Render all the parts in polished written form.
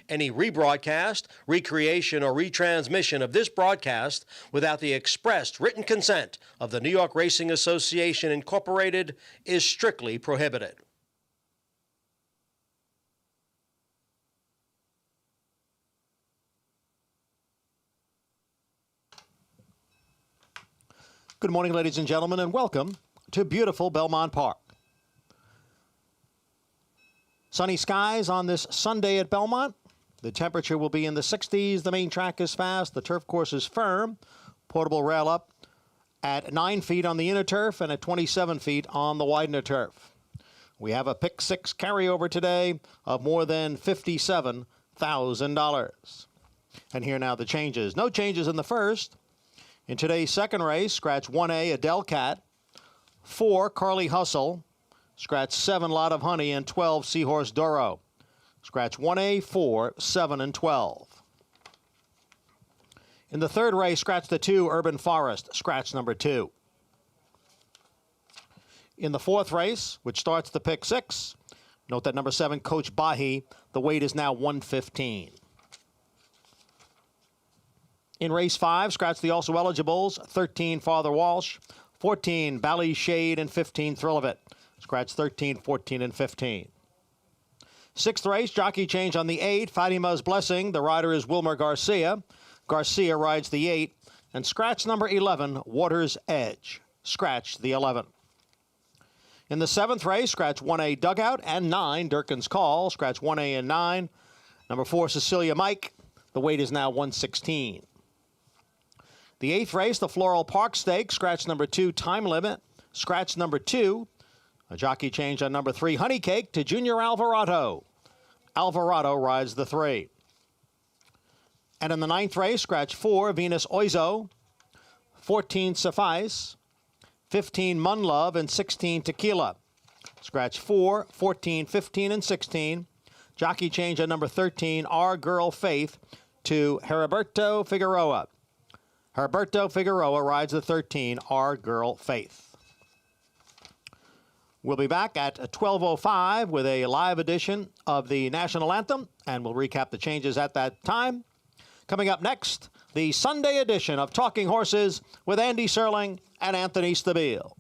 Any rebroadcast, recreation, or retransmission of this broadcast without the expressed written consent of the New York Racing Association Incorporated is strictly prohibited. Good morning, ladies and gentlemen, and welcome to beautiful Belmont Park. Sunny skies on this Sunday at Belmont. The temperature will be in the 60s. The main track is fast. The turf course is firm. Portable rail up at 9 feet on the inner turf and at 27 feet on the widener turf. We have a pick six carryover today of more than $57,000. And here now the changes. No changes in the first. In today's second race, scratch 1A, Adele Cat, 4, Carly Hustle, scratch 7, Lot of Honey, and 12, Seahorse Doro. Scratch 1A, 4, 7, and 12. In the third race, scratch the 2, Urban Forest, scratch number 2. In the fourth race, which starts the pick 6, note that number 7, Coach Bahi, the weight is now 115. In race 5, scratch the also eligibles, 13, Father Walsh, 14, Bally Shade, and 15, Thrill of It. Scratch 13, 14, and 15. Sixth race, jockey change on the 8, Fatima's Blessing. The rider is Wilmer Garcia. Garcia rides the 8. And scratch number 11, Water's Edge. Scratch the 11. In the seventh race, scratch 1A, Dugout, and 9, Durkin's Call. Scratch 1A and 9. Number 4, Cecilia Mike. The weight is now 116. The eighth race, the Floral Park Stakes, scratch number 2, Time Limit. Scratch number 2, a jockey change on number 3, Honey Cake, to Junior Alvarado. Alvarado rides the 3. And in the ninth race, scratch 4, Venus Oizo, 14, Suffice, 15, Mun Love, and 16, Tequila. Scratch 4, 14, 15, and 16. Jockey change on number 13, Our Girl Faith, to Heriberto Figueroa. Heriberto Figueroa rides the 13, Our Girl Faith. We'll be back at 12:05 with a live edition of the National Anthem, and we'll recap the changes at that time. Coming up next, the Sunday edition of Talking Horses with Andy Serling and Anthony Stabile.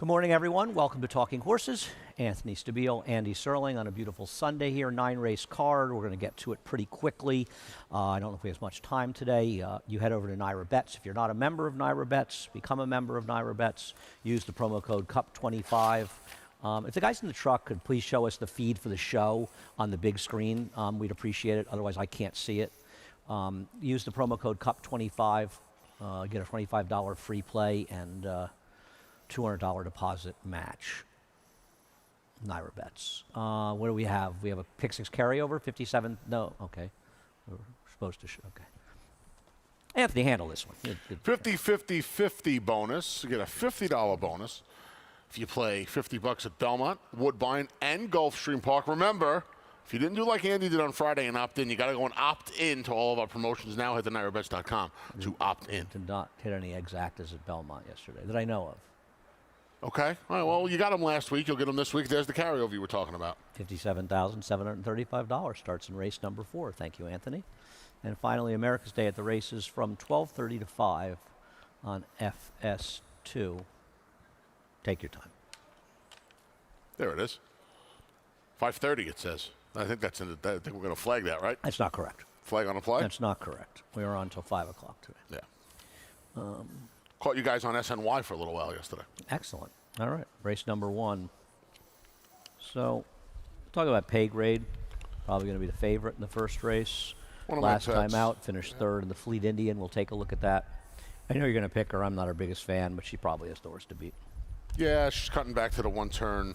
Good morning, everyone. Welcome to Talking Horses. Anthony Stabile, Andy Serling on a beautiful Sunday here. 9-race card. We're going to get to it pretty quickly. I don't know if we have much time today. You head over to Naira Bets. If you're not a member of Naira Bets, become a member of Naira Bets. Use the promo code CUP25. If the guys in the truck could please show us the feed for the show on the big screen, we'd appreciate it. Otherwise, I can't see it. Use the promo code CUP25. Get a $25 free play and $200 deposit match. Naira Bets. What do we have? We have a pick six carryover, 57. No, okay. We're supposed to. Okay. Anthony, handle this one. 50-50-50 bonus. You get a $50 bonus if you play $50 at Belmont, Woodbine, and Gulfstream Park. Remember, if you didn't do like Andy did on Friday and opt in, you got to go and opt in to all of our promotions now. Head to NairaBets.com to opt in. Did not hit any exactas at Belmont yesterday that I know of. Okay. All right. Well, you got them last week. You'll get them this week. There's the carryover you were talking about. $57,735 starts in race number 4. Thank you, Anthony. And finally, America's Day at the races from 12:30 to 5 on FS2. Take your time. There it is. 5:30 it says. I think that's in the, I think we're going to flag that, right? That's not correct. Flag on the fly? That's not correct. We were on until 5 o'clock today. Yeah. Caught you guys on SNY for a little while yesterday. Excellent. All right. Race number 1. So, talk about pay grade. Probably going to be the favorite in the first race. One of my Last time pets. out, finished third in the Fleet Indian. We'll take a look at that. I know you're going to pick her. I'm not her biggest fan, but she probably has the horse to beat. Yeah, she's cutting back to the one turn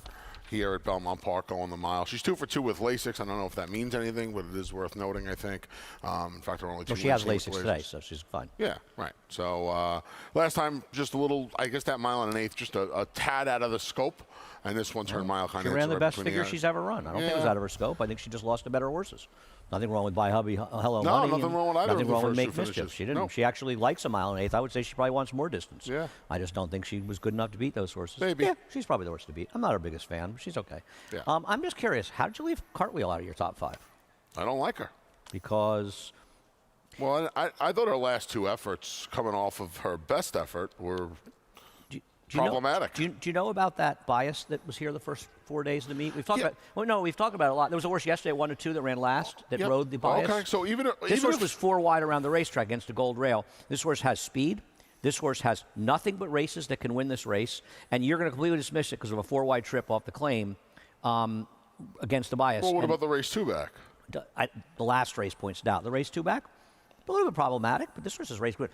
here at Belmont Park, going the mile. She's 2 for 2 with Lasix. I don't know if that means anything, but it is worth noting, I think. In fact, there are only 2 Well, she has wins here Lasix with today, so she's fine. Yeah, right. So last time, just a little, I guess that mile and an eighth, just a tad out of the scope. And this one turn mile kind She of ran the best figure she's ever run. I don't think it was Yeah. out of her scope. I think she just lost to better horses. Nothing wrong with Buy Hubby, Hello No, Money. nothing and wrong with either Nothing of the wrong with first Make two Mischief. finishes. She didn't. No. She actually likes a mile and an eighth. I would say she probably wants more distance. Yeah. I just don't think she was good enough to beat those horses. Maybe. Yeah, she's probably the horse to beat. I'm not her biggest fan, but she's okay. Yeah. I'm just curious, how did you leave Cartwheel out of your top 5? I don't like her. Because Well, I thought her last 2 efforts coming off of her best effort were do you problematic. Know, do you know about that bias that was here the first 4 days of the meet? We've talked Yeah. about. Well, no, we've talked about it a lot. There was a horse yesterday, 1 to 2, that ran last that Yep. rode the bias. Okay, so even This horse if- was 4 wide around the racetrack against a gold rail. This horse has speed. This horse has nothing but races that can win this race, and you're going to completely dismiss it because of a 4 wide trip off the claim against the bias. Well, what And about the race 2 back? the last race points it out. The race 2 back, a little bit problematic, but this horse is race good.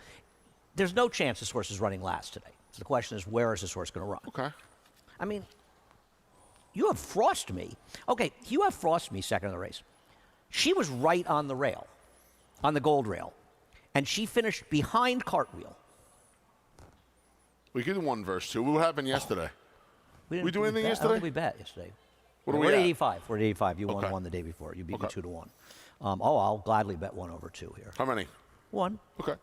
There's no chance this horse is running last today. So the question is, where is this horse going to run? Okay. I mean, you have Frost Me. Okay, you have Frost Me second in the race. She was right on the rail, on the gold rail, and she finished behind Cartwheel. We could do 1 verse 2. What happened yesterday? didn't We do anything bet. I yesterday? don't think we bet yesterday. What are We're we at at? 85. We're at 85. You won Okay. 1 the day before. You beat me Okay. 2 to 1. I'll gladly bet 1 over 2 here. How many? 1. Okay.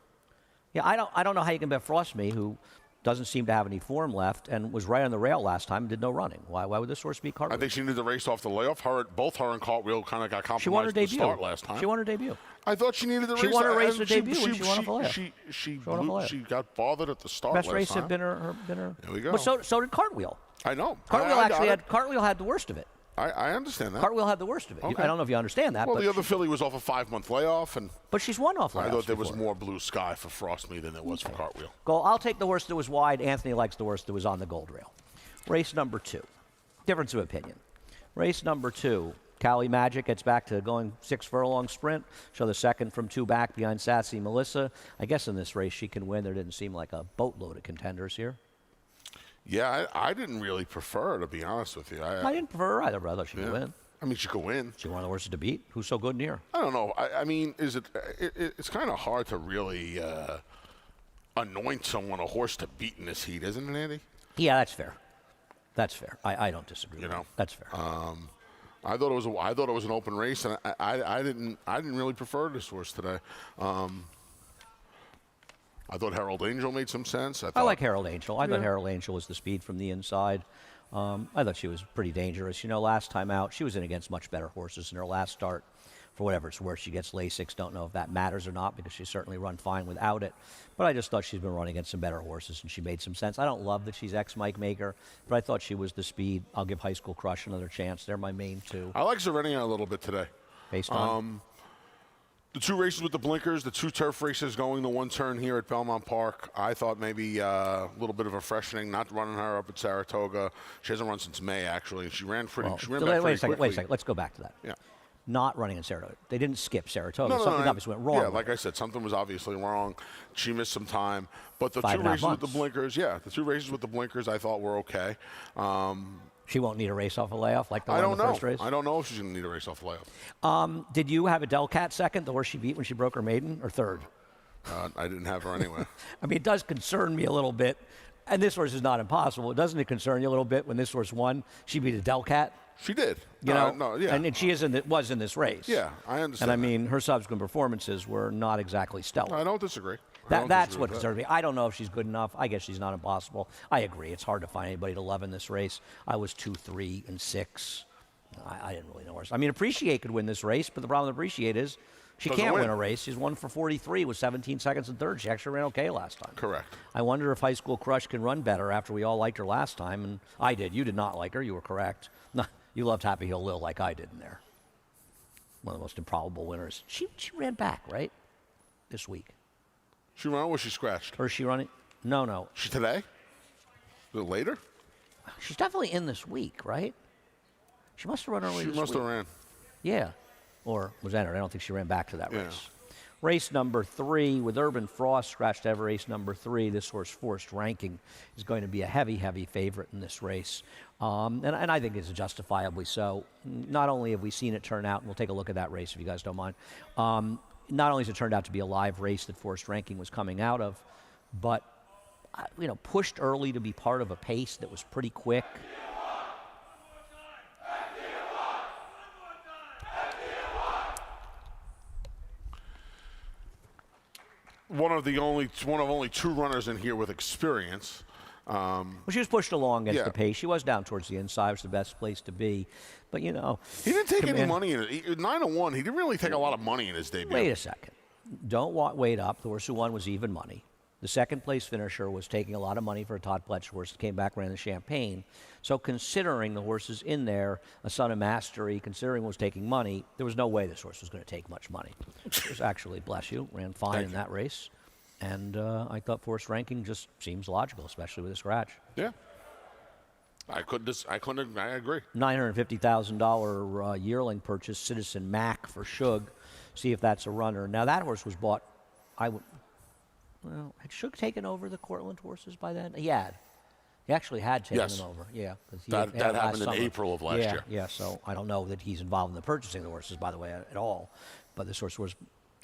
Yeah, I don't know how you can bet Frost Me, who doesn't seem to have any form left and was right on the rail last time and did no running. Why would this horse beat I Cartwheel? think she needed the race off the layoff. Both her and Cartwheel kind of got compromised She won her at the debut. start last time. She won her debut. I thought she needed the race. She won her race and at debut when she won off a layoff. She won off a layoff. she got bothered at the start Best last race time. had been her. There we go. But so did Cartwheel. I know. Cartwheel I got actually it. Cartwheel had the worst of it. I understand that. Cartwheel had the worst of it. Okay. I don't know if you understand that. Well, but the other filly was off a 5-month layoff, and but she's won off I layoffs thought there was before. more blue sky for Frost Me than there was for Cartwheel. Go. I'll take the horse that was wide. Anthony likes the horse that was on the gold rail. Race number 2. Difference of opinion. Race number 2. Cali Magic gets back to going 6 furlong sprint. Show the second from 2 back behind Sassy Melissa. I guess in this race she can win. There didn't seem like a boatload of contenders here. Yeah, I didn't really prefer her, to be honest with you. I didn't prefer her either, but I thought she could Yeah. win. I mean, she could win. She one of the horses to beat. Who's so good in here? I don't know. I mean, is it's kind of hard to really anoint someone a horse to beat in this heat, isn't it, Andy? Yeah, that's fair. That's fair. I don't disagree. You with know, that. That's fair. I thought it was an open race, and I didn't really prefer this horse today. I thought Herald Angel made some sense. I like Herald Angel. I thought Herald Angel was the speed from the inside. I thought she was pretty dangerous. You know, last time out, she was in against much better horses in her last start. For whatever it's worth, she gets Lasix. Don't know if that matters or not because she's certainly run fine without it. But I just thought she's been running against some better horses, and she made some sense. I don't love that she's ex-Mike Maker, but I thought she was the speed. I'll give High School Crush another chance. They're my main two. I like Zerenia a little bit today. Based on? The 2 races with the blinkers, the 2 turf races going to 1 turn here at Belmont Park. I thought maybe a little bit of a freshening, not running her up at Saratoga. She hasn't run since May, actually. She ran pretty. Well, she ran wait, back wait a pretty second. quickly. Let's go back to that. Yeah. Not running in Saratoga. They didn't skip Saratoga. No, Something obviously went wrong. Yeah, with like it. I said, something was obviously wrong. She missed some time. But the 2 5.5 races with the months. blinkers, the 2 races with the blinkers I thought were okay. She won't need a race off a layoff like the I one in don't the know. first race? I don't know if she's going to need a race off the layoff. Did you have a Delcat second, the horse she beat when she broke her maiden, or third? I didn't have her anyway. I mean, it does concern me a little bit. And this horse is not impossible. Doesn't it concern you a little bit when this horse won? She beat a Delcat. She did. You know, No, yeah. and she was in this race. Yeah, I understand. And I mean, her subsequent performances were not exactly stellar. I don't disagree. That's what concerns me. I don't know if she's good enough. I guess she's not impossible. I agree. It's hard to find anybody to love in this race. I was 2, 3, and 6. I didn't really know her. I mean, Appreciate could win this race, but the problem with Appreciate is she Doesn't can't win. win a race. She's 1 for 43 with 17 seconds and third. She actually ran okay last time. Correct. I wonder if High School Crush can run better after we all liked her last time, and I did. You did not like her. You were correct. No, you loved Happy Hill Lil like I did in there. One of the most improbable winners. She ran back, right? This week. She ran or was she scratched? Or is she running? No. She today? A little later? She's definitely in this week, right? She must have run early She this must week. have ran. Yeah. Or was entered. I don't think she ran back to that Yeah. race. Race number 3 with Urban Frost scratched ever race number 3. This horse, Forced Ranking, is going to be a heavy, heavy favorite in this race. And I think it's justifiably so. Not only have we seen it turn out, and we'll take a look at that race if you guys don't mind. Not only has it turned out to be a live race that Forced Ranking was coming out of, but pushed early to be part of a pace that was pretty quick. One of only 2 runners in here with experience. Well, she was pushed along against Yeah. the pace. She was down towards the inside, which was the best place to be. But, He didn't take any money in it. 9-1. He didn't really take a lot of money in his debut. wait a second. Don't wait up. The horse who won was even money. The second place finisher was taking a lot of money for a Todd Pletcher horse that came back, ran the Champagne. So considering the horses in there, a Son of Mastery, considering was taking money, there was no way this horse was going to take much money. It was actually, bless you, ran fine in that race. And I thought Forced Ranking just seems logical, especially with a scratch. Yeah. I agree. $950,000 yearling purchase, Citizen Mac for Shug. See if that's a runner. Now that horse was bought. Had Shug taken over the Cortland horses by then? He had. He actually had taken Yes. them over. Yeah. 'Cause That had last happened in summer. April of last year. Yeah. So I don't know that he's involved in the purchasing of the horses, by the way, at all. But this horse was.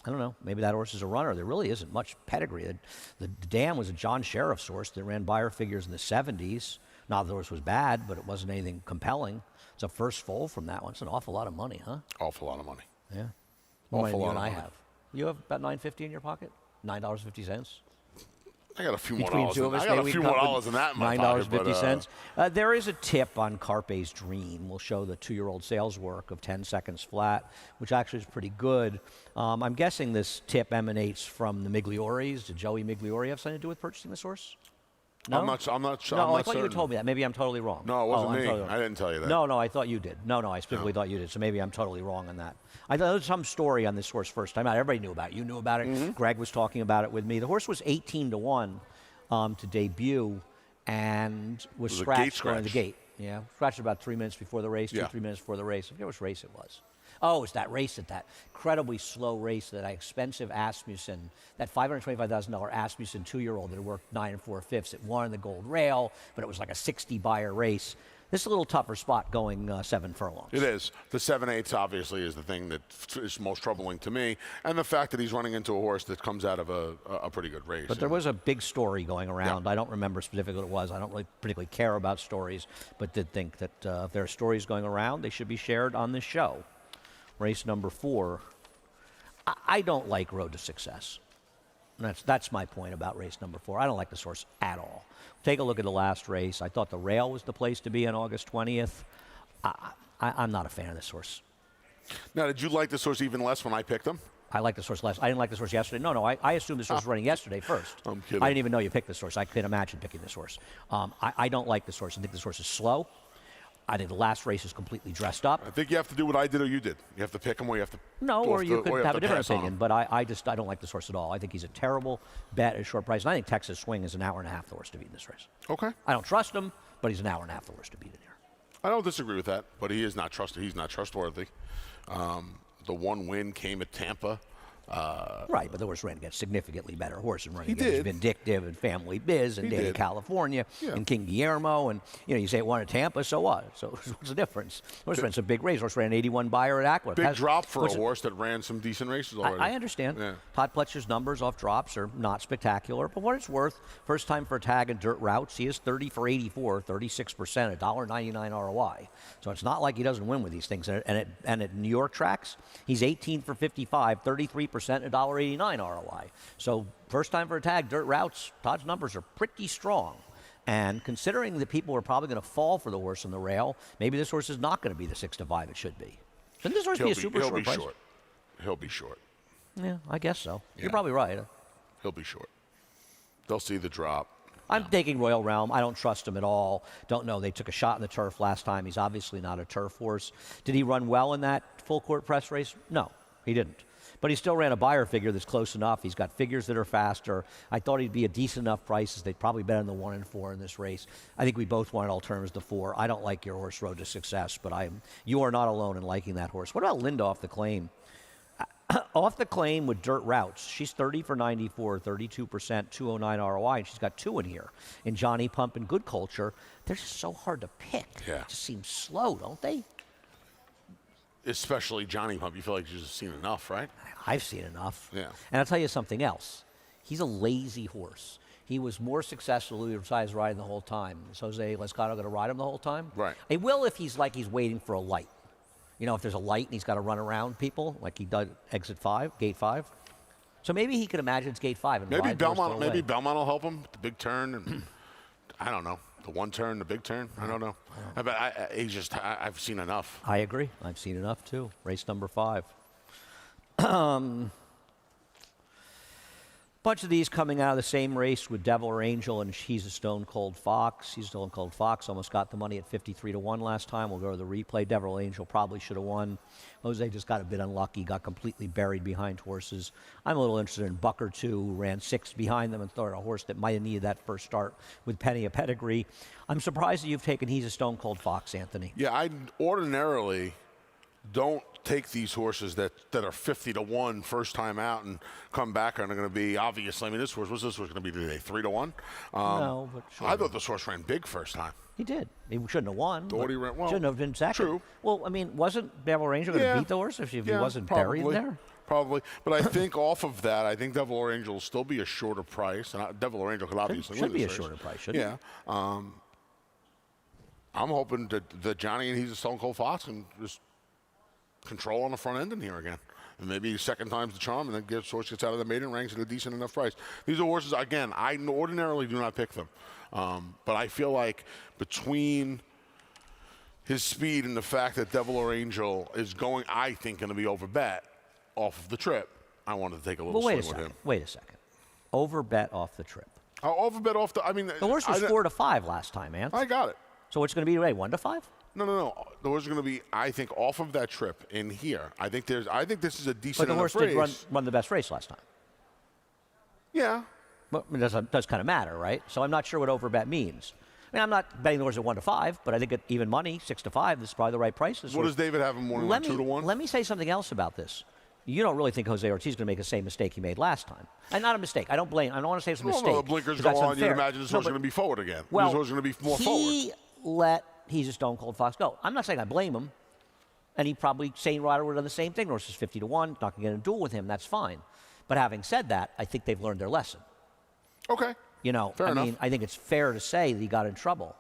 I don't know. Maybe that horse is a runner. There really isn't much pedigree. The dam was a John Sheriff's horse that ran Beyer figures in the 70s. Not that the horse was bad, but it wasn't anything compelling. It's a first foal from that one. It's an awful lot of money, huh? Awful lot of money. Yeah. More money Awful than you lot and of I money. have. You have about $9.50 in your pocket? $9.50? I got a few more Between dollars. two of us, I got maybe a we few can more come up dollars with than that in my pocket. $9.50. There is a tip on Carpe's Dream. We'll show the 2-year-old sales work of 10 seconds flat, which actually is pretty good. I'm guessing this tip emanates from the Miglioris. Did Joey Migliori have something to do with purchasing this horse? No? I'm not sure. No, I'm I not thought you certain. had told me that. Maybe I'm totally wrong. No, it wasn't I'm me. totally wrong. I didn't tell you that. No, I thought you did. No, I specifically thought you did. So maybe I'm totally wrong on that. I thought there was some story on this horse first time out. Everybody knew about it. You knew about it. Mm-hmm. Greg was talking about it with me. The horse was 18-1 to debut and was was a gate scratched going to the scratch. gate. Yeah, scratched about 3 minutes before the race, Yeah. 3 minutes before the race. I forget which race it was. Oh, it's that race that incredibly slow race, that expensive Asmussen, that $525,000 Asmussen 2-year-old that had worked 9 4/5. It won the gold rail, but it was like a 60-buyer race. This is a little tougher spot going 7 furlongs. It is. The 7/8 obviously is the thing that is most troubling to me, and the fact that he's running into a horse that comes out of a pretty good race. But there was a big story going around. Yeah. I don't remember specifically what it was. I don't really particularly care about stories, but did think that if there are stories going around, they should be shared on this show. Race number 4. I don't like Road to Success. That's my point about race number 4. I don't like this horse at all. Take a look at the last race. I thought the rail was the place to be on August 20th. I'm not a fan of this horse. Now, did you like this horse even less when I picked him? I like this horse less. I didn't like this horse yesterday. No, I assumed this horse was running yesterday first. I'm kidding. I didn't even know you picked this horse. I couldn't imagine picking this horse. I don't like this horse. I think this horse is slow. I think the last race is completely dressed up. I think you have to do what I did or you did. You have to pick him or you have to. No, or you could have a different pass on opinion. him. But I don't like this horse at all. I think he's a terrible bet at a short price. And I think Texas Swing is an hour and a half the horse to beat in this race. Okay. I don't trust him, but he's an hour and a half the horse to beat in here. I don't disagree with that, but he is not trusted. He's not trustworthy. The one win came at Tampa. Right, but the horse ran against significantly better horse and running He against did. Vindictive and Family Biz and He Danny did. California Yeah. and King Guillermo. And, you say it won at Tampa, so what? So what's the difference? Horse ran some big race. Horse ran an 81 buyer at Ackworth. Big drop for a what's it- horse that ran some decent races already. I understand. Yeah. Todd Pletcher's numbers off drops are not spectacular, but what it's worth, first time for a tag in dirt routes, he is 30 for 84, 36%, $1.99 ROI. So it's not like he doesn't win with these things. And at New York tracks, he's 18 for 55, 33%, $1.89 ROI. So first time for a tag, dirt routes, Todd's numbers are pretty strong. And considering that people are probably going to fall for the horse on the rail, maybe this horse is not going to be the 6-5 it should be. Shouldn't this horse be a super he'll short be price? short. He'll be short. Yeah, I guess so. You're Yeah. probably right. He'll be short. They'll see the drop. I'm taking Royal Realm. I don't trust him at all. Don't know. They took a shot in the turf last time. He's obviously not a turf horse. Did he run well in that full court press race? No, he didn't. But he still ran a buyer figure that's close enough. He's got figures that are faster. I thought he'd be a decent enough price. They'd probably bet on the 1 and 4 in this race. I think we both wanted alternatives to 4. I don't like your horse Road to Success, but you are not alone in liking that horse. What about Linda Off the Claim? Off the Claim with dirt routes. She's 30 for 94, 32%, 209 ROI, and she's got 2 in here. In Johnny Pump and Good Culture, they're just so hard to pick. Yeah. It just seems slow, don't they? Especially Johnny Pump. You feel like you've just seen enough, right? I've seen enough. Yeah. And I'll tell you something else. He's a lazy horse. He was more successful Louis Versailles riding the whole time. Is Jose Lescano going to ride him the whole time? Right. He will if he's waiting for a light. If there's a light and he's got to run around people, like he did gate 5. So maybe he could imagine it's gate 5. And Maybe ride the horse the Belmont. whole Maybe way. Belmont will help him. The big turn, and I don't know. The one turn, the big turn. I don't know. But I've seen enough. I agree. I've seen enough too. Race number 5. Bunch of these coming out of the same race with Devil or Angel, and He's a Stone Cold Fox. He's a Stone Cold Fox almost got the money at 53 to 1 last time. We'll go to the replay. Devil or Angel probably should have won. Jose just got a bit unlucky, got completely buried behind horses. I'm a little interested in Buck or 2, who ran 6 behind them and thought a horse that might have needed that first start with Penny of Pedigree. I'm surprised that you've taken He's a Stone Cold Fox, Anthony. Yeah, I ordinarily don't take these horses that are 50 to 1 first time out and come back and are going to be obviously. I mean, what's this horse going to be today? 3 to 1? No, but sure. I thought this horse ran big first time. He did. He shouldn't have won. Thought but he ran well. Shouldn't have been second. True. Well, I mean, wasn't Devil or Angel going to beat the horse if he wasn't buried there? Probably. But I think off of that, I think Devil or Angel will still be a shorter price. And Devil or Angel could obviously Should win be this a race. shorter price, shouldn't Yeah. I'm hoping that Johnny and He's a Stone Cold Fox can just control on the front end in here again. And maybe second time's the charm, and then horse gets out of the maiden ranks at a decent enough price. These are horses, again, I ordinarily do not pick them. But I feel like between his speed and the fact that Devil or Angel is going, I think, going to be overbet off of the trip, I wanted to take a little Well, swing with him. Wait a second. Overbet off the trip. I'll overbet off the, I mean. The horse was 4 to 5 last time, man. I got it. So what's going to be today? 1 to 5? No. The horse is going to be, I think, off of that trip in here. I think this is a decent But the enough horse did race. run the best race last time. Yeah. Well, it does kind of matter, right? So I'm not sure what overbet means. I mean, I'm not betting the horse at 1 to 5, but I think at even money, 6 to 5, this is probably the right price. What does David have him winning, 2 to 1? Let me say something else about this. You don't really think Jose Ortiz is going to make the same mistake he made last time. And not a mistake. I don't want to say it's a mistake. No, the blinkers 'cause go that's on. unfair. You'd imagine this No, horse is but- going to be forward again. Well, This horse is going to be more forward. he let He's a Stone Cold Fox go. I'm not saying I blame him. And he probably, Shane Ryder would have done the same thing. Horse is 50 to 1, not going to get in a duel with him. That's fine. But having said that, I think they've learned their lesson. Okay. Fair I enough. mean, I think it's fair to say that he got in trouble.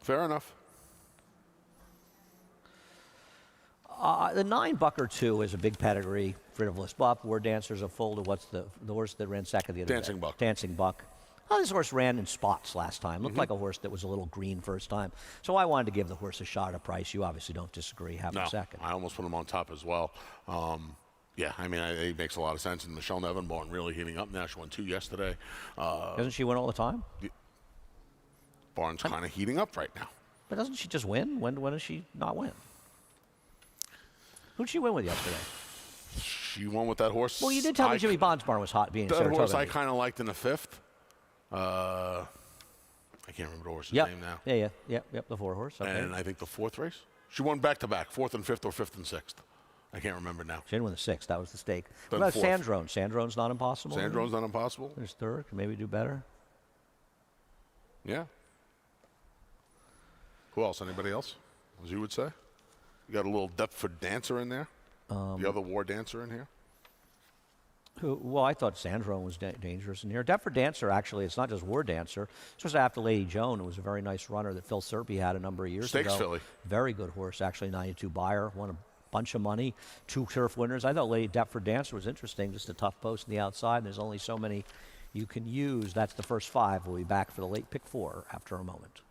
Fair enough. The 9 Buck or 2 is a big pedigree. Frivolous Buff, War Dancer's a foal to what's the horse that ran second the other Dancing day? Buck. Dancing Buck. Oh, this horse ran in spots last time. Looked Mm-hmm. like a horse that was a little green first time. So I wanted to give the horse a shot at a price. You obviously don't disagree. Have a second. I almost put him on top as well. Yeah, I mean, it makes a lot of sense. And Michelle Nevenborn really heating up now. She won 2 yesterday. Doesn't she win all the time? Barnes kind of heating up right now. But doesn't she just win? When does she not win? Who'd she win with yesterday? She won with that horse. Well, you did tell me Jimmy Bonds barn was hot being That Saratoga. horse I kind of liked in the 5th. I can't remember the horse's name now. Yep, the 4 horse. Okay. And I think the 4th race. She won back-to-back, 4th and 5th or 5th and 6th. I can't remember now. She didn't win the 6th. That was the stake. What Then about 4th. Sandrone? Sandrone's not impossible? Sandrone's not impossible. There's 3rd. Can maybe do better. Yeah. Who else? Anybody else? As you would say? You got a little Deptford Dancer in there? The other war dancer in here? Well, I thought Sandrone was dangerous in here. Deptford Dancer, actually, it's not just War Dancer. It's just after Lady Joan. It was a very nice runner that Phil Serpy had a number of years Stakes ago. filly. Very good horse, actually, 92 buyer. Won a bunch of money. 2 turf winners. I thought Lady Deptford Dancer was interesting. Just a tough post on the outside. And there's only so many you can use. That's the first 5. We'll be back for the late pick 4 after a moment.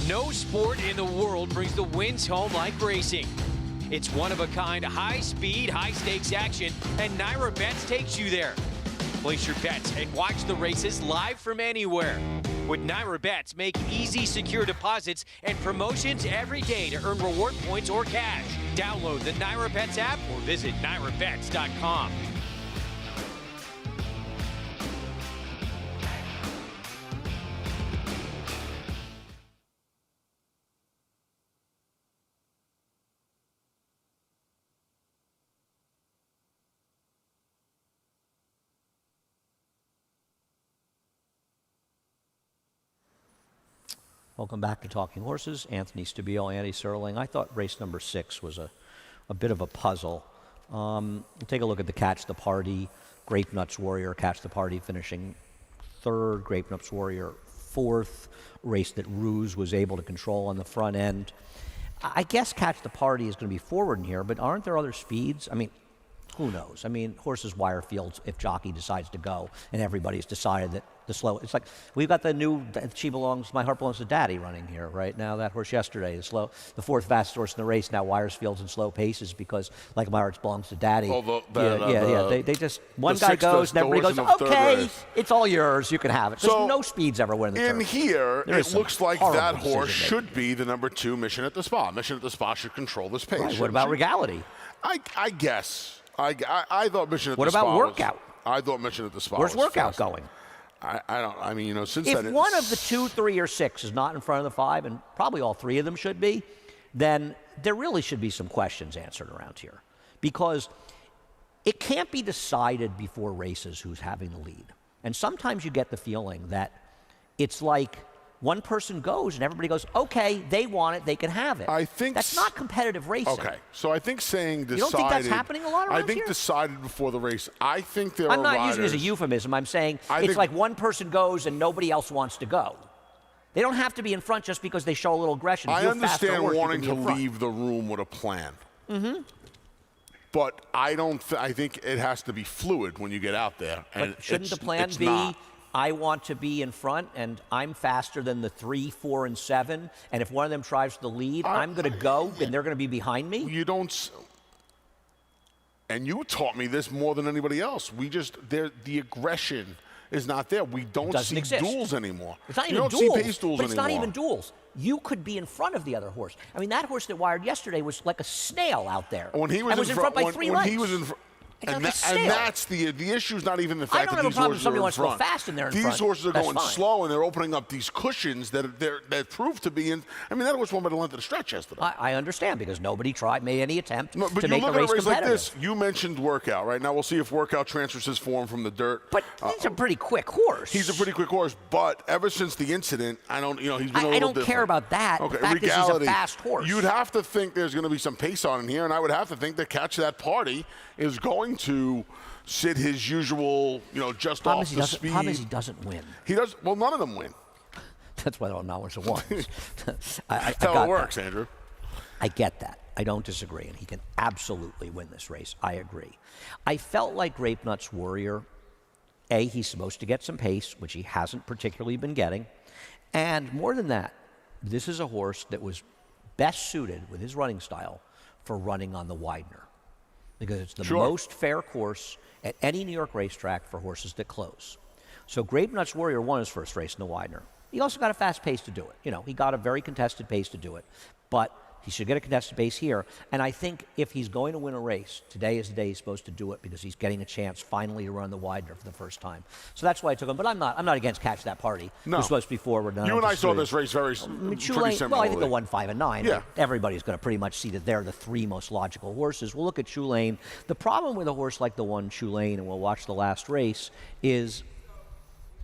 No sport in the world brings the wins home like racing. It's one-of-a-kind, high-speed, high-stakes action, and Naira Bets takes you there. Place your bets and watch the races live from anywhere. With Naira Bets, make easy, secure deposits and promotions every day to earn reward points or cash. Download the Naira Bets app or visit nairabets.com. Welcome back to Talking Horses. Anthony Stabile, Andy Serling. I thought race number 6 was a bit of a puzzle. We'll take a look at the Catch the Party. Grape Nuts Warrior, Catch the Party finishing 3rd. Grape Nuts Warrior 4th. Race that Ruse was able to control on the front end. I guess Catch the Party is going to be forward in here, but aren't there other speeds? I mean, who knows? I mean, horses wire fields if jockey decides to go, and everybody's decided that the slow. It's like we've got the new My Heart Belongs to Daddy running here right now. That horse yesterday, the 4th fastest horse in the race. Now wires fields and slow paces because Like My Heart Belongs to Daddy. They just one guy goes and everybody goes, okay, it's all yours. You can have it. There's no speeds ever winning the In turf. here, There is it some looks like horrible that horse decision-making. should be the number 2 Mission at the Spa. Mission at the Spa should control this pace. Right, what shouldn't about she? Regality? I guess. I thought Mission at What the Spa about Workout? I thought Mission at the Spa Where's was Workout fast. going? I mean, since If then. one of the 2, 3, or 6 is not in front of the 5, and probably all 3 of them should be, then there really should be some questions answered around here. Because it can't be decided before races who's having the lead. And sometimes you get the feeling that it's like one person goes and everybody goes, okay, they want it, they can have it. I think that's not competitive racing. Okay, so I think saying decided. You don't think that's happening a lot around I think here? decided before the race. I think there are I'm not riders. using it as a euphemism. I'm saying I it's think- like one person goes and nobody else wants to go. They don't have to be in front just because they show a little aggression. If I you're a faster understand horse, you wanting can to be in front. leave the room with a plan. Mm-hmm. But I don't. I think it has to be fluid when you get out there. And But shouldn't the it's- plan it's be, not. I want to be in front and I'm faster than the 3, 4, and 7, and if one of them tries the lead, I'm going to go and they're going to be behind me? You don't. And you taught me this more than anybody else. The aggression is not there. We don't Doesn't see exist. duels anymore. It's not you even don't duels. see pace duels but it's anymore. not even duels. You could be in front of the other horse. I mean, that horse that wired yesterday was like a snail out there. When he was and was in front by 3 when lengths. he was in front. Like And, a snail. that's the issue is not even the fact don't that have a these problem horses if somebody are in wants to go front. fast and they're in These front. horses are That's going fine. slow and they're opening up these cushions that prove to be in. I mean, that horse won by the length of the stretch yesterday. I understand because nobody made any attempt No, but to you make look the at race a race like competitive. this. You mentioned Workout. Right now, we'll see if Workout transfers his form from the dirt. But he's a pretty quick horse. He's a pretty quick horse, but ever since the incident, I don't. He's been a I little don't different. care about that. Okay, The fact is he's a Regality, fast horse. You'd have to think there's going to be some pace on in here, and I would have to think that Catch That Party is going to sit his usual, just off the speed. Problem is he doesn't win. He does. Well, none of them win. That's why they're not winners won. That's how it works, Andrew. I get that. I don't disagree, and he can absolutely win this race. I agree. I felt like Grape Nuts Warrior He's supposed to get some pace, which he hasn't particularly been getting. And more than that, this is a horse that was best suited with his running style for running on the Widener, because it's the most fair course at any New York racetrack for horses that close. So Grape Nuts Warrior won his first race in the Widener. He also got a fast pace to do it. He got a very contested pace to do it. But he should get a contested pace here. And I think if he's going to win a race, today is the day he's supposed to do it, because he's getting a chance finally to run the Widener for the first time. So that's why I took him. But I'm not against Catch That Party. No. He's supposed to be forward. You and I saw this race pretty similarly. Well, I think the 1, 5, and 9. Yeah. Everybody's going to pretty much see that they're the three most logical horses. We'll look at Tulane. The problem with a horse like the one Tulane, and we'll watch the last race, is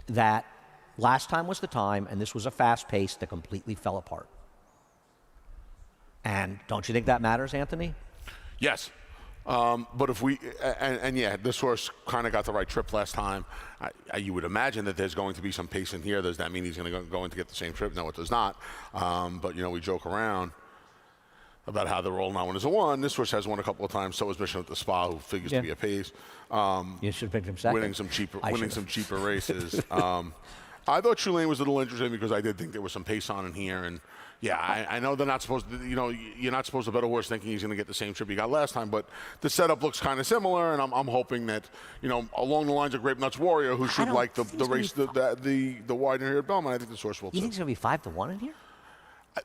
that last time was the time, and this was a fast pace that completely fell apart. And don't you think that matters, Anthony? Yes. But if we, yeah, this horse kind of got the right trip last time. You would imagine that there's going to be some pace in here. Does that mean he's going to go in to get the same trip? No, it does not. But, we joke around about how they're all 9 winners of 1. This horse has won a couple of times. So was Mission at the Spa, who figures to be a pace. You should have picked him second. Winning some cheaper races. I thought Tulane was a little interesting because I did think there was some pace on in here. And, yeah, I know they're not supposed to, you're not supposed to bet a horse thinking he's going to get the same trip he got last time, but the setup looks kind of similar, and I'm hoping that, along the lines of Grape Nuts Warrior, who should like the race, the Widener here at Belmont, I think this horse will You think it's going to be 5-1 in here?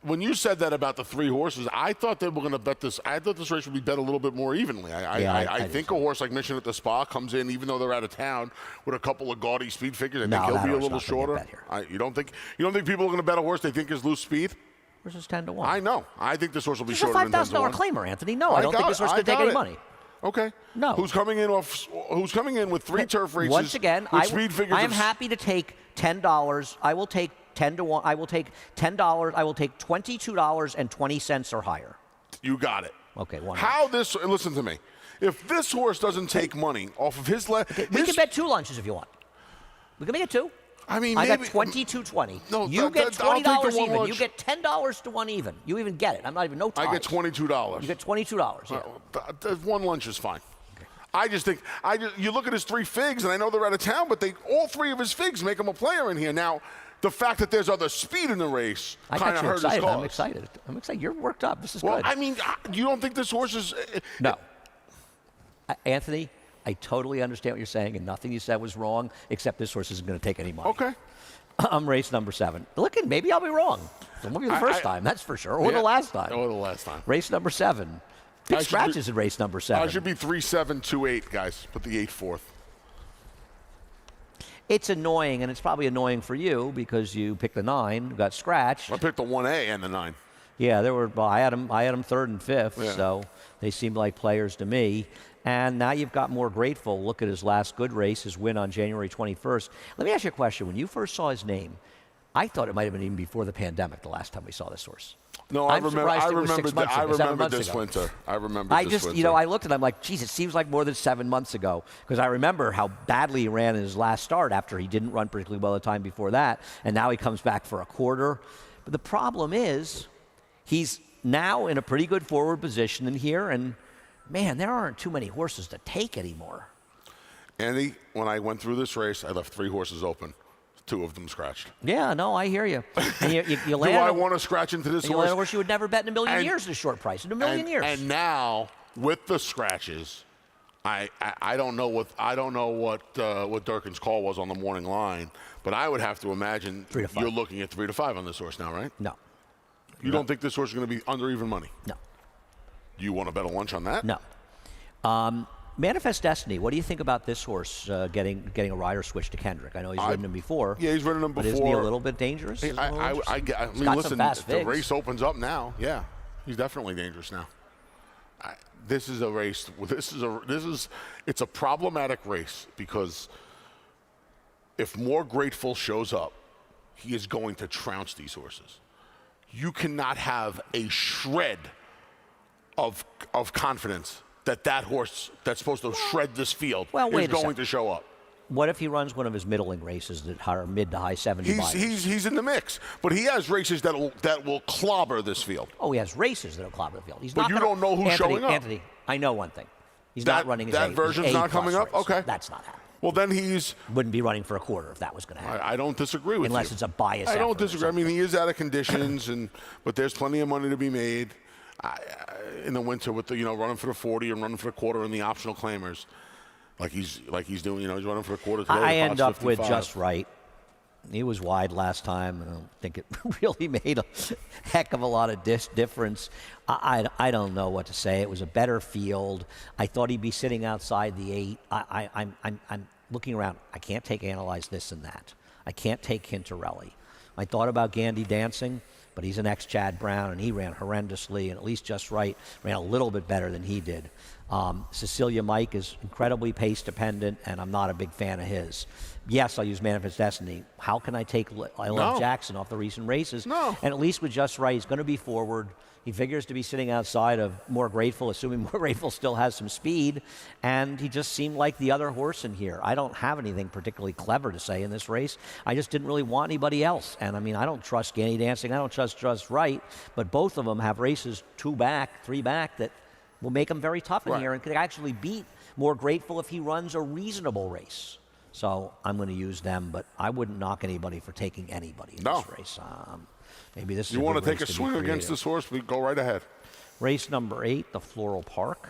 When you said that about the 3 horses, I thought they were going to bet this. I thought this race would be bet a little bit more evenly. I think a horse like Mission at the Spa comes in, even though they're out of town, with a couple of gaudy speed figures. I think he'll be a little shorter. You don't think people are going to bet a horse they think is loose speed? This is 10-1. I know. I think this horse will be It's shorter than 10-1. It's a $5,000 claimer, Anthony. No, I don't think this horse is going to take any money. Okay. No. Who's coming in with 3 turf races? Once again, with speed figures I am happy to take $10. I will take 10-1. I will take $10. I will take $22.20 or higher. You got it. Okay. Listen to me. If this horse doesn't take money off of his we can bet 2 lunches if you want. We can make it 2. I mean, I got $22.20. No, you get $20 even. Lunch. You get $10 to 1 even. You even get it. I'm not even no ties. I get $22. You get $22. Yeah. 1 lunch is fine. I just think you look at his 3 figs, and I know they're out of town, but all 3 of his figs make him a player in here. Now, the fact that there's other speed in the race kind of hurt his cause. I'm excited. You're worked up. This is good. I mean, you don't think this horse is? No. Anthony, I totally understand what you're saying, and nothing you said was wrong, except this horse isn't going to take any money. Okay. I'm race number 7. Look, maybe I'll be wrong. It won't be the first time, that's for sure, or the last time. Or the last time. Race number 7. Big scratches in race number 7. I should be 3-7-2-8, guys. Put the 8 fourth. It's annoying, and it's probably annoying for you because you picked the 9, got scratched. I picked the 1A and the 9. Yeah, I had them 3rd and 5th, so they seemed like players to me. And now you've got more Grateful. Look at his last good race, his win on January 21st. Let me ask you a question. When you first saw his name, I thought it might have been even before the pandemic the last time we saw this horse. No, I remember this winter. I remember this winter. I looked and I'm like, geez, it seems like more than 7 months ago. Because I remember how badly he ran in his last start after he didn't run particularly well the time before that. And now he comes back for a quarter. But the problem is, he's now in a pretty good forward position in here. And, man, there aren't too many horses to take anymore. Andy, when I went through this race, I left 3 horses open. 2 of them scratched. Yeah, no, I hear you. And you Do I want to scratch into this horse? You land a horse you would never bet in a million years at a short price. In a million years. And now, with the scratches, I don't know what Durkin's call was on the morning line, but I would have to imagine you're looking at 3 to 5 on this horse now, right? No. You don't think this horse is going to be under even money? No. Do you want to bet a lunch on that? No. Manifest Destiny, what do you think about this horse getting a rider switch to Kendrick? I know he's ridden him before. Yeah, he's ridden him before. But isn't he a little bit dangerous? I mean, listen, the race opens up now. Yeah, he's definitely dangerous now. This is a race. It's a problematic race because if More Grateful shows up, he is going to trounce these horses. You cannot have a shred of confidence that horse that's supposed to shred this field is going to show up. What if he runs one of his middling races that are mid to high 70 miles? He's in the mix, but he has races that will clobber this field. Oh, he has races that will clobber the field. But you don't know who's showing up. Anthony, I know one thing. He's not running his that version's not coming up? race. Okay. That's not happening. Well, then he's. Wouldn't be running for a quarter if that was going to happen. I don't disagree with Unless you. it's a bias I effort don't or disagree. I mean, something. he is out of conditions, but there's plenty of money to be made in the winter with the running for the 40 and running for the quarter and the optional claimers, like he's doing. He's running for the quarter today. I the end pot's up with 55. just right. He was wide last time, and I don't think it really made a heck of a lot of difference. I don't know what to say. It was a better field. I thought he'd be sitting outside the 8. I'm looking around. I can't take Analyze this and that. I can't take Hinterelli. I thought about Gandy Dancing, but he's an ex-Chad Brown, and he ran horrendously, and at least Just Right ran a little bit better than he did. Cecilia Mike is incredibly pace-dependent, and I'm not a big fan of his. Yes, I'll use Manifest Destiny. How can I take I Love Jackson off the recent races? No. And at least with Just Right, he's going to be forward. He figures to be sitting outside of More Grateful, assuming More Grateful still has some speed. And he just seemed like the other horse in here. I don't have anything particularly clever to say in this race. I just didn't really want anybody else. And, I mean, I don't trust Gandy Dancing. I don't trust Just Right. But both of them have races 2 back, 3 back that will make him very tough in here and could actually beat More Grateful if he runs a reasonable race. So I'm going to use them, but I wouldn't knock anybody for taking anybody in this race. Maybe this is You a want good to take a race be swing against creative. this horse? We go right ahead. Race number 8, the Floral Park.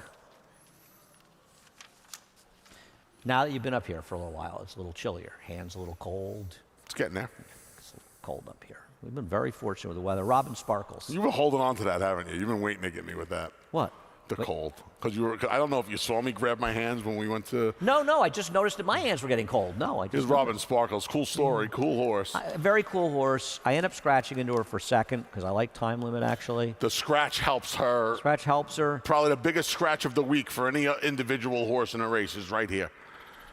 Now that you've been up here for a little while, it's a little chillier. Hands a little cold. It's getting there. It's a little cold up here. We've been very fortunate with the weather. Robin Sparkles. You've been holding on to that, haven't you? You've been waiting to get me with that. What? The cold. Because I don't know if you saw me grab my hands when we went to. No, I just noticed that my hands were getting cold. No, I just. Here's Robin Sparkles. Cool story. Cool horse. Very cool horse. I end up scratching into her for second because I like Time Limit, actually. The scratch helps her. Scratch helps her. Probably the biggest scratch of the week for any individual horse in a race is right here.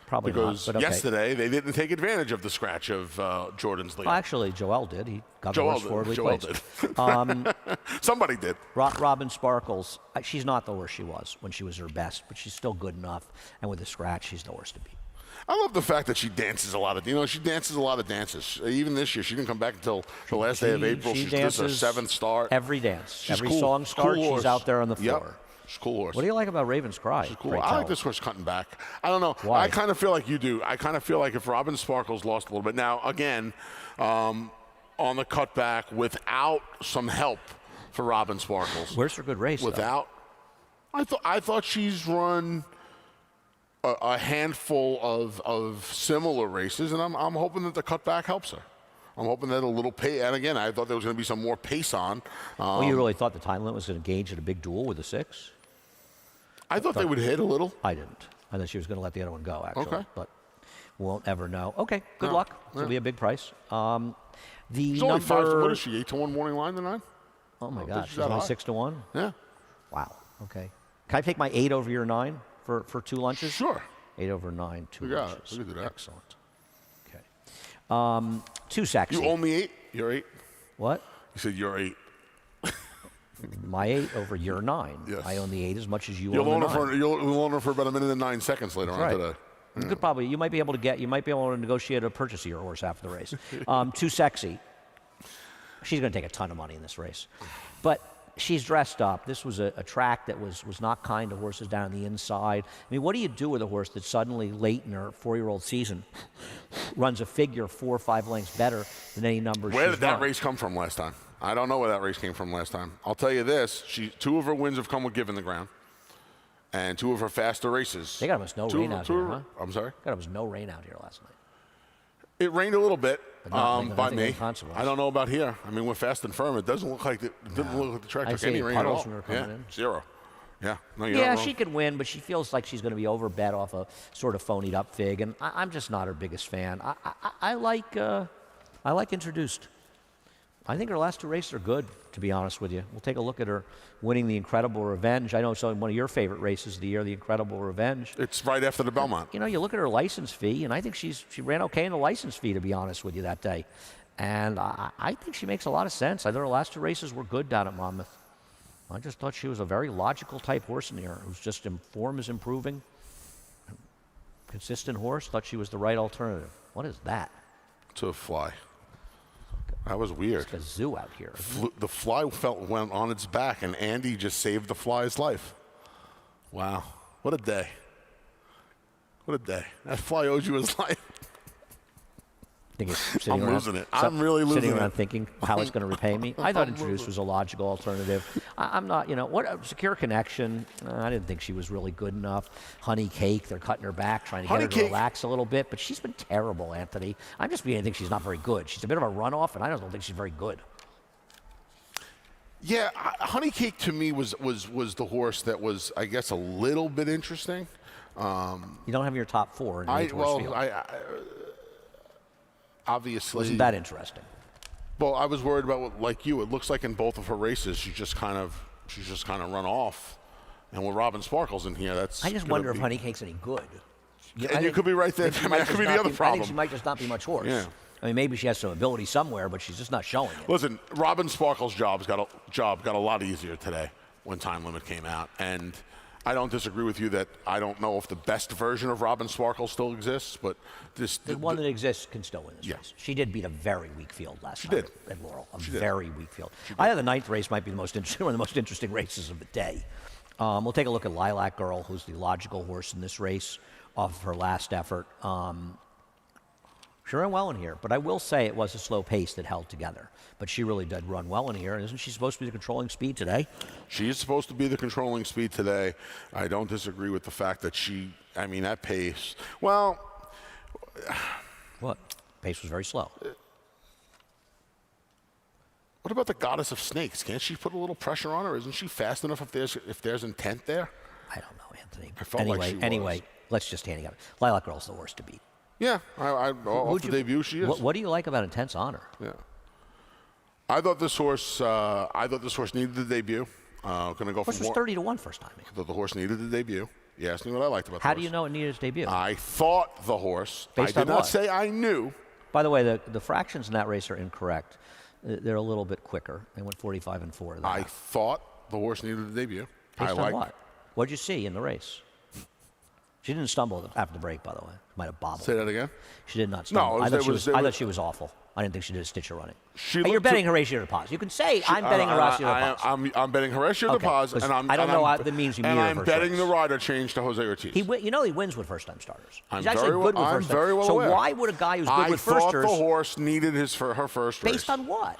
Probably Because not, but okay. yesterday they didn't take advantage of the scratch of Jordan's lead. Well, actually, Joel did. He got the Joel horse did. forwardly Joel placed. did. Somebody did. Robin Sparkles, she's not the horse she was when she was her best, but she's still good enough. And with the scratch, she's the horse to beat. I love the fact that she dances a lot of, she dances a lot of dances. Even this year, she didn't come back until the last day of April. She She's this her dances 7th start. Every dance. She's Every cool. song starts, Cool she's horse. out there on the floor. Yep. She's a cool horse. What do you like about Raven's Cry? She's cool. pray I like tell? this horse cutting back. I don't know. Why? I kind of feel like you do. I kind of feel like if Robin Sparkles lost a little bit. Now, again, on the cutback without some help for Robin Sparkles. Where's her good race, though? Without, I thought she's run a handful of similar races, and I'm hoping that the cutback helps her. I'm hoping that a little pace, and again, I thought there was going to be some more pace on. Well, you really thought the Time Limit was going to gauge at a big duel with the 6? I thought they would hit a little. I didn't. I thought she was going to let the other one go, actually. Okay. But we won't ever know. Okay, good No. luck. It'll be a big price. The She's number... only 5. What is she? 8-1 morning line tonight? Oh, my think God. she's She's that only high. 6-1? Yeah. Wow. Okay. Can I take my 8 over your 9 for 2 lunches? Sure. 8 over 9, 2 We got it. lunches. We can do that. Excellent. Okay. Too sexy. You own me 8. You're 8. What? You said you're 8. My 8 over your 9. Yes. I own the 8 as much as you You'll own own the her 9. for you'll own her for about a minute and 9 seconds later on right. today. You could probably, you might be able to negotiate a purchase of your horse after the race. Too sexy. She's going to take a ton of money in this race, but she's dressed up. This was a track that was not kind to horses down on the inside. I mean, what do you do with a horse that suddenly late in her 4-year-old season runs a figure 4 or 5 lengths better than any number Where she's did that run? race come from last time? I don't know where that race came from last time. I'll tell you this: 2 of her wins have come with Given the Ground, and 2 of her faster races. They got almost no rain out here, huh? I'm sorry. Got almost no rain out here last night. It rained a little bit not by nothing me. of consequence. I don't know about here. I mean, we're fast and firm. It doesn't look like the track I took see any rain at puddles all. when we were coming Yeah, in. 0. Yeah, no, you're Yeah, not wrong. she could win, but she feels like she's going to be overbet off a sort of phonied up fig, and I'm just not her biggest fan. I like Introduced. I think her last 2 races are good, to be honest with you. We'll take a look at her winning the Incredible Revenge. I know it's one of your favorite races of the year, the Incredible Revenge. It's right after the Belmont. You know, you look at her license fee, and I think she ran okay in the license fee, to be honest with you, that day. And I think she makes a lot of sense. I thought her last 2 races were good down at Monmouth. I just thought she was a very logical type horse in here, who's just form is improving. Consistent horse. Thought she was the right alternative. What is that? To a fly. That was weird. It's a zoo out here. The fly went on its back, and Andy just saved the fly's life. Wow. What a day. What a day. That fly owes you his life. I think it's sitting I'm around, losing it. I'm really losing sitting around it. thinking how it's going to repay me. I thought Introduce was a logical alternative. I'm not, what Secure Connection, I didn't think she was really good enough. Honey Cake, they're cutting her back, trying to get her to relax a little bit, but she's been terrible, Anthony. I'm just beginning to think she's not very good. She's a bit of a runoff, and I don't think she's very good. Yeah, Honey Cake to me was the horse that was, I guess, a little bit interesting. You don't have your top 4 in the horse field. Obviously. Wasn't that interesting? Well, I was worried about like you. It looks like in both of her races, she's just kind of run off. And with Robin Sparkles in here, that's. I just wonder if Honey Cake's any good. And you could be right there. That could be the other problem. I think she might just not be much horse. Yeah. I mean, maybe she has some ability somewhere, but she's just not showing it. Listen, Robin Sparkles' job got a lot easier today when Time Limit came out, and I don't disagree with you that I don't know if the best version of Robin Sparkles still exists, but the one that exists can still win this race. She did beat a very weak field last time at Laurel. Very weak field. I think the 9th race might be one of the most interesting races of the day. We'll take a look at Lilac Girl, who's the logical horse in this race off her last effort. She ran well in here, but I will say it was a slow pace that held together. But she really did run well in here, and isn't she supposed to be the controlling speed today? She is supposed to be the controlling speed today. I don't disagree with the fact that that pace. Well, what? Pace was very slow. What about the Goddess of Snakes? Can't she put a little pressure on her? Isn't she fast enough if there's intent there? I don't know, Anthony. I felt like she was. Anyway, let's just hand it up. Lilac Girl's the worst to beat. Yeah, off the debut, she is. What do you like about Intense Honor? Yeah, I thought this horse needed the debut. Going to go for Horse was 30 to 1 first time. I thought the horse needed the debut. You asked me what I liked about the horse. How do you know it needed its debut? I thought the horse. Based I on did not what? say I knew. By the way, the fractions in that race are incorrect. They're a little bit quicker. They went 45 and 4. I thought the horse needed the debut. Based on what? What did you see in the race? She didn't stumble after the break, by the way. Might have bobbled. Say that again? She did not stumble. No, I thought she was awful. I didn't think she did a stitch of running. You're betting Horatio de Paz. You can say, I'm betting Horatio de Paz. I'm betting Horatio de Paz, and I don't know what that means. And I'm betting the rider change to Jose Ortiz. He wins with first-time starters. He's I'm actually good with first-time. very well aware. So why would a guy who's good with firsters? I thought the horse needed her first race. Based on what?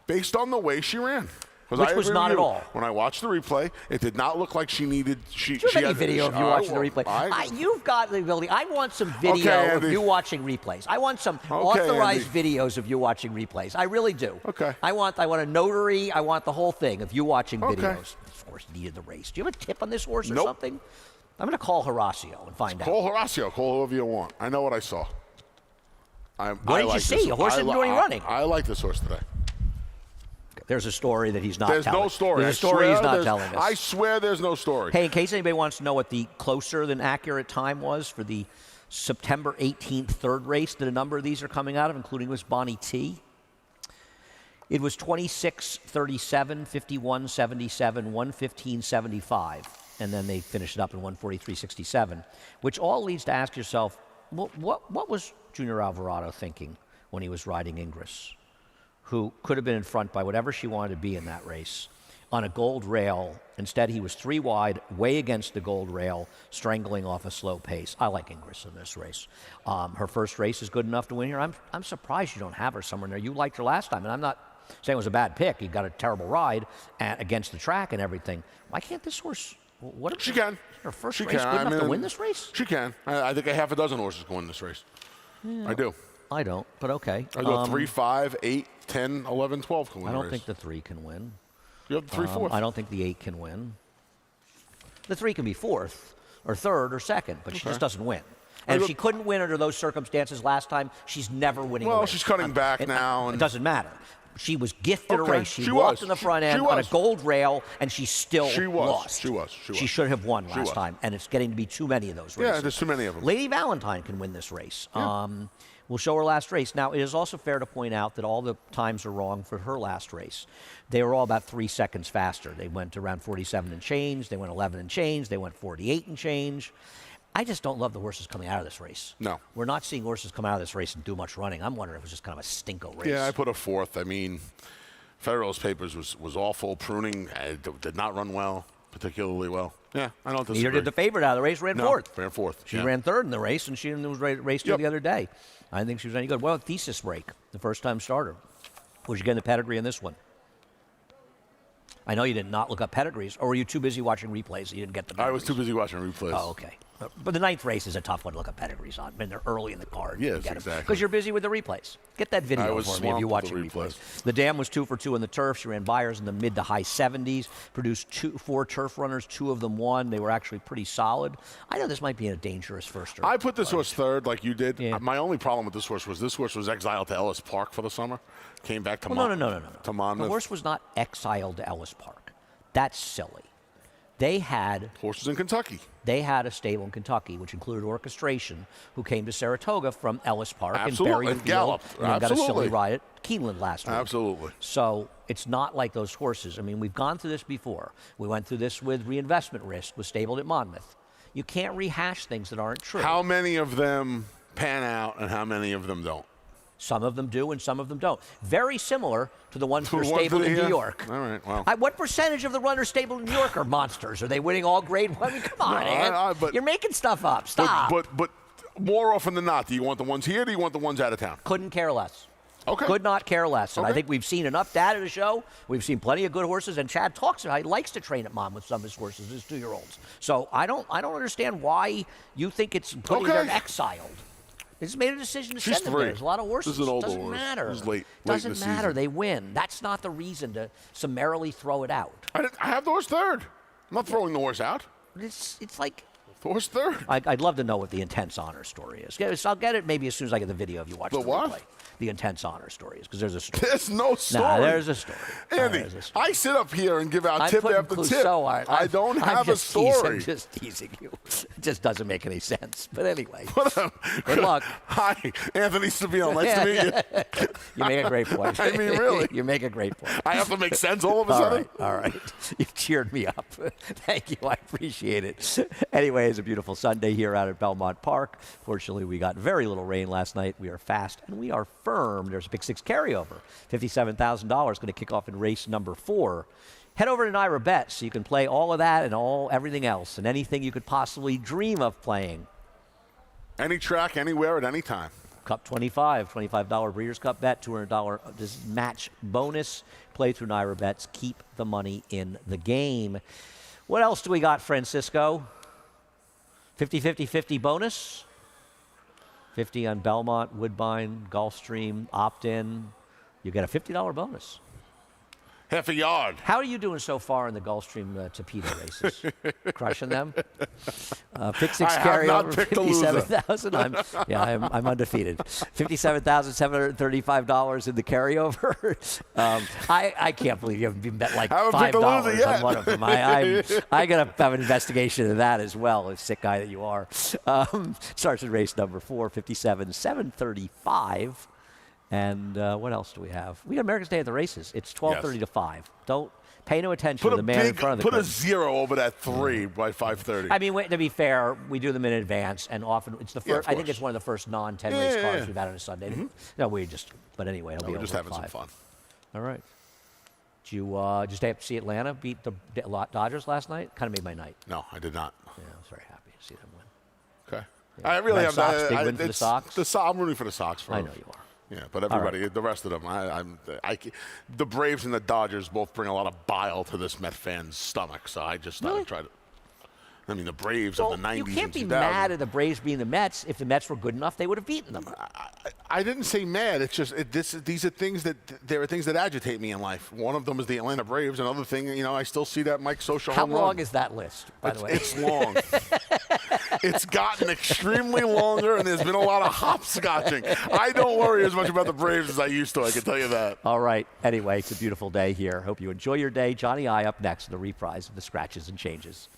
Based on the way she ran. Which was not at all. When I watched the replay, it did not look like she needed. Do you have any video of you watching the replay? You've got the ability. I want some video of you watching replays. I want some authorized videos of you watching replays. I really do. Okay. I want a notary. I want the whole thing of you watching videos. This horse needed the race. Do you have a tip on this horse or something? I'm going to call Horacio and find out. Call Horacio. Call whoever you want. I know what I saw. What did you see? A horse didn't do any running. I like this horse today. There's a story that he's not telling. There's no story. There's a story he's not telling us. I swear there's no story. Hey, in case anybody wants to know what the closer than accurate time was for the September 18th third race that a number of these are coming out of, including was Bonnie T. It was 26:37, 51:77, 1:15:75, and then they finished it up in 1:43:67, which all leads to ask yourself, what was Junior Alvarado thinking when he was riding Ingris, who could have been in front by whatever she wanted to be in that race, on a gold rail. Instead, he was 3 wide, way against the gold rail, strangling off a slow pace. I like Ingris in this race. Her first race is good enough to win here. I'm surprised you don't have her somewhere in there. You liked her last time, and I'm not saying it was a bad pick. You got a terrible ride against the track and everything. Why can't this horse... She can. Her first race good enough to win this race? She can. I think a half a dozen horses can win this race. Yeah. I do. I don't, but okay. I go 3, 5, 8, 10, 11, 12 can win. I don't think the 3 can win. You have the 3 4th. I don't think the 8 can win. The 3 can be 4th or 3rd or 2nd, but she just doesn't win. And if she couldn't win under those circumstances last time, she's never winning a race. Well, she's cutting back now. It doesn't matter. She was gifted a race. She walked in the front end on a gold rail, and she still lost. She was. She should have won last time, and it's getting to be too many of those races. Yeah, there's too many of them. Lady Valentine can win this race. Yeah. We'll show her last race. Now, it is also fair to point out that all the times are wrong for her last race. They were all about 3 seconds faster. They went around 47 and change. They went 11 and change. They went 48 and change. I just don't love the horses coming out of this race. No. We're not seeing horses come out of this race and do much running. I'm wondering if it was just kind of a stinko race. Yeah, I put a 4th. I mean, Federalist Papers was awful. Pruning did not run well. particularly well. Yeah, I don't disagree. Neither did the favorite out of the race, ran No, fourth. ran fourth. She Yeah. ran third in the race, and she was raced Yep. the other day. I didn't think she was any good. Well, thesis break, the first-time starter. Was you getting the pedigree in this one? I know you did not look up pedigrees, or were you too busy watching replays? You didn't get the pedigrees? I was too busy watching replays. Oh, okay. But the ninth race is a tough one to look up pedigrees on. I mean, they're early in the card. Yes, exactly. Because you're busy with the replays. Get that I video was for me if swamped you're with watching the replays. replays. The Dam was 2 for 2 in the turf. She ran buyers in the mid to high 70s, produced 4 turf runners, 2 of them won. They were actually pretty solid. I know this might be a dangerous first turf. I put this horse third like you did. Yeah. My only problem with this horse was exiled to Ellis Park for the summer. Came back to Well, no. to Monmouth. The horse was not exiled to Ellis Park. That's silly. They had Horses in Kentucky. a stable in Kentucky, which included Orchestration, who came to Saratoga from Ellis Park Absolutely, and buried and the field galloped. and then got a silly Absolutely. ride at Keeneland last week. Absolutely. So it's not like those horses. I mean, we've gone through this before. We went through this with Reinvestment Risk, was stabled at Monmouth. You can't rehash things that aren't true. How many of them pan out and how many of them don't? Some of them do and some of them don't. Very similar to the ones that are The ones stabled that- in yeah. New York. All right, well. What percentage of the runners stabled in New York are monsters? Are they winning all grade one? I mean, come on, No, Ant. but- You're making stuff up. Stop. But more often than not, do you want the ones here or do you want the ones out of town? Couldn't care less. Okay. Could not care less. And I Okay. think we've seen enough data to show we've seen plenty of good horses. And Chad talks about he likes to train at Monmouth some of his horses, his 2-year-olds. So I don't understand why you think it's putting them Okay. exiled. They just made a decision to She's send them 3. there. There's a lot of horses. This is an older Doesn't horse. matter. This is late in Doesn't the matter. season. They win. That's not the reason to summarily throw it out. I have the horse third. I'm not throwing the horse out. It's like The horse third. I'd love to know what the Intense Honor story is. I'll get it maybe as soon as I get the video if you watch The the what? replay. The Intense Honor story is because there's a story. There's no story. Nah, there's a story. Andy, There's a story. I sit up here and give out I'm tip putting after tip. Clouseau on. I don't have a just teasing- story. I'm just teasing you. It just doesn't make any sense. But anyway, Good good luck. Hi, Anthony Stabile. Nice to meet you. You make a great point. I mean, really. You make a great point. I have to make sense all of a All sudden. right, all right. You've cheered me up. Thank you. I appreciate it. Anyway, it's a beautiful Sunday here out at Belmont Park. Fortunately, we got very little rain last night. We are fast and we are firm. There's a Big Six carryover. $57,000 going to kick off in race number 4. Head over to Naira Bets so you can play all of that and everything else and anything you could possibly dream of playing. Any track, anywhere, at any time. Cup 25, $25 Breeders' Cup bet, $200 this match bonus. Play through Naira Bets. Keep the money in the game. What else do we got, Francisco? 50-50-50 bonus. 50 on Belmont, Woodbine, Gulfstream, opt-in. You get a $50 bonus. Half a yard. How are you doing so far in the Gulfstream Tapeta races? Crushing them? Pick 6 I have not carryover, picked a loser. 57,000. I'm undefeated. $57,735 in the carryover. I can't believe you haven't been bet like Haven't picked a loser $5 yet. on one of them. I got to have an investigation of that as well, a sick guy that you are. Starts in race number 4, $57,735. And what else do we have? We got America's Day at the Races. It's 12:30 to 5. Don't pay no attention to the man in front of the Put a curtain. 0 over that 3 by 5:30. I mean, to be fair, we do them in advance, and often it's the Yeah, first. of I think course. it's one of the first non-10 race Yeah, cars yeah. we've had on a Sunday. No, but anyway, it'll be we're over just at having some 5. fun. All right. Did you just stay up to see Atlanta beat the Dodgers last night? Kind of made my night. No, I did not. Yeah, I was very happy to see them win. Okay. I really Red have Sox, big I- win for the it's- Sox? I'm rooting for the Sox. I know you are. Yeah, but everybody, the rest of them, the Braves and the Dodgers both bring a lot of bile to this Met fan's stomach. So I just thought I'd try to. I mean, the Braves of the 90s you can't and be 2000s. mad at the Braves being the Mets. If the Mets were good enough, they would have beaten them. I didn't say mad. It's just these are things that there are things that agitate me in life. One of them is the Atlanta Braves. Another thing, I still see that Mike Social How home run. long is that list, by the way? It's long. It's gotten extremely longer, and there's been a lot of hopscotching. I don't worry as much about the Braves as I used to. I can tell you that. All right. Anyway, it's a beautiful day here. Hope you enjoy your day. Johnny I up next, the reprise of the Scratches and Changes.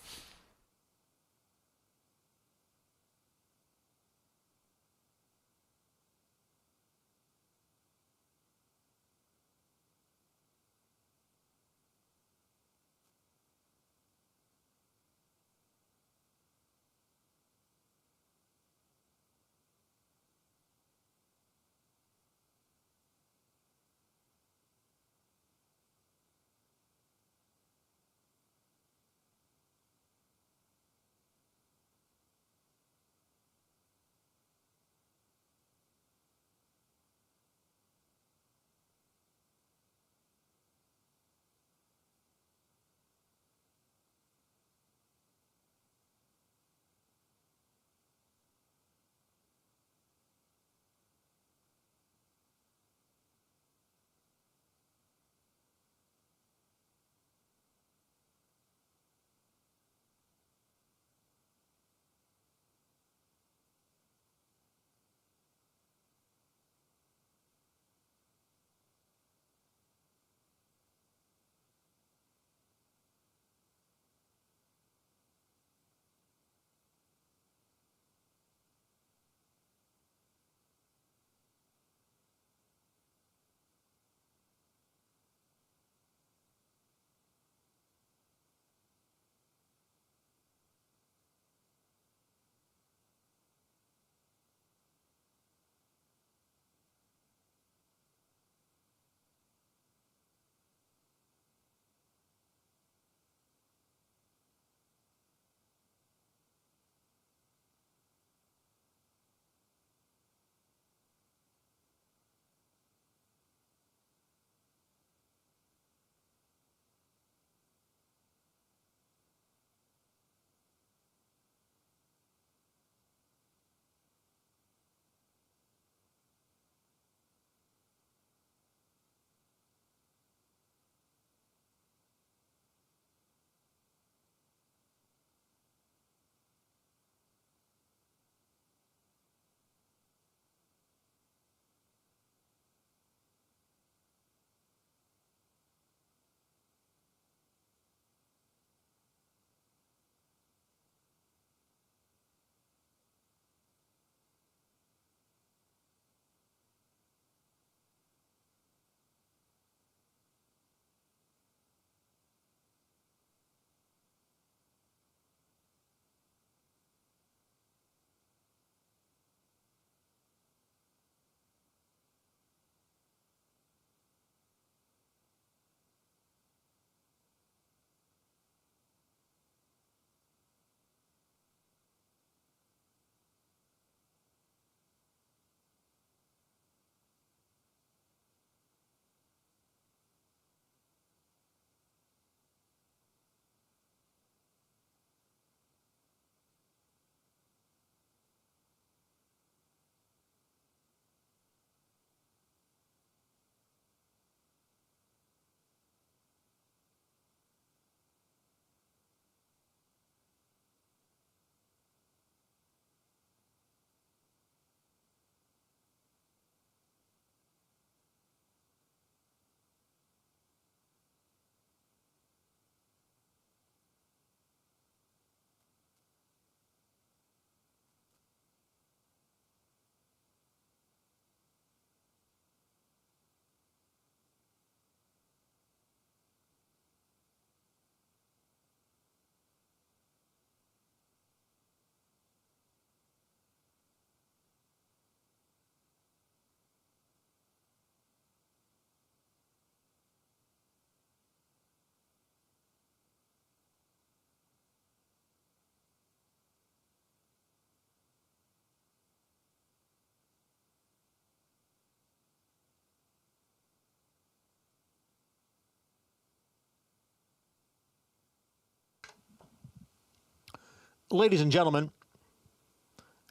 Ladies and gentlemen,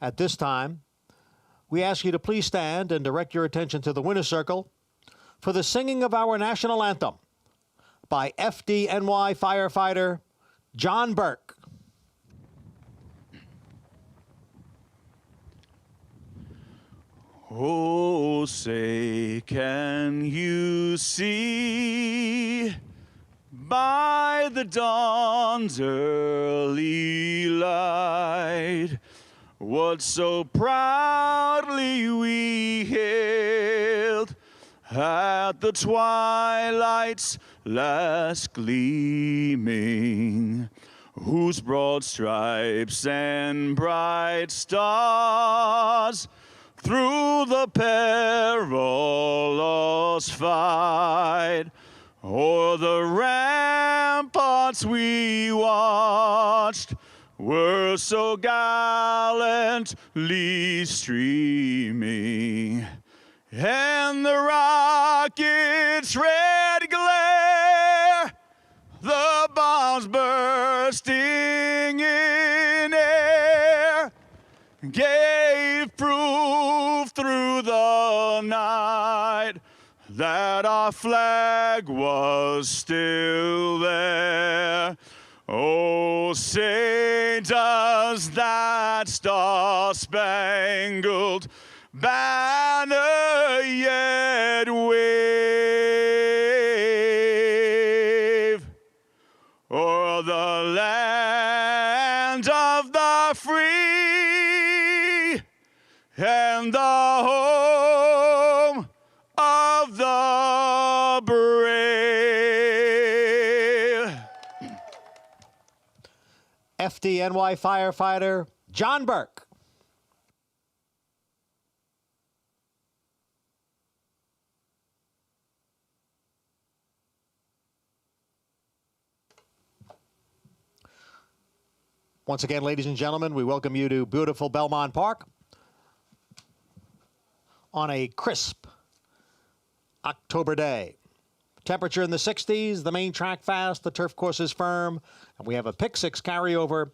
at this time, we ask you to please stand and direct your attention to the winner's circle for the singing of our national anthem by FDNY firefighter John Burke. Oh, say, can you see by the dawn's early light what so proudly we hailed at the twilight's last gleaming, whose broad stripes and bright stars through the perilous fight o'er the ramparts we watched were so gallantly streaming, and the rocket's red glare, the bombs bursting in air, gave proof through the night that our flag was still there. Oh, say does that star-spangled banner yet wave o'er the land of the free and the home of the brave. FDNY firefighter John Burke. Once again, ladies and gentlemen, we welcome you to beautiful Belmont Park on a crisp October day. Temperature in the 60s, the main track fast, the turf course is firm, and we have a pick six carryover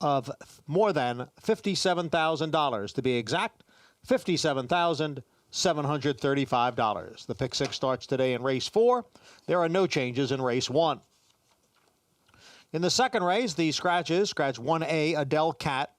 of more than $57,000. To be exact, $57,735. The pick six starts today in race 4. There are no changes in race 1. In the second race, the scratches, scratch 1A, Adele Cat,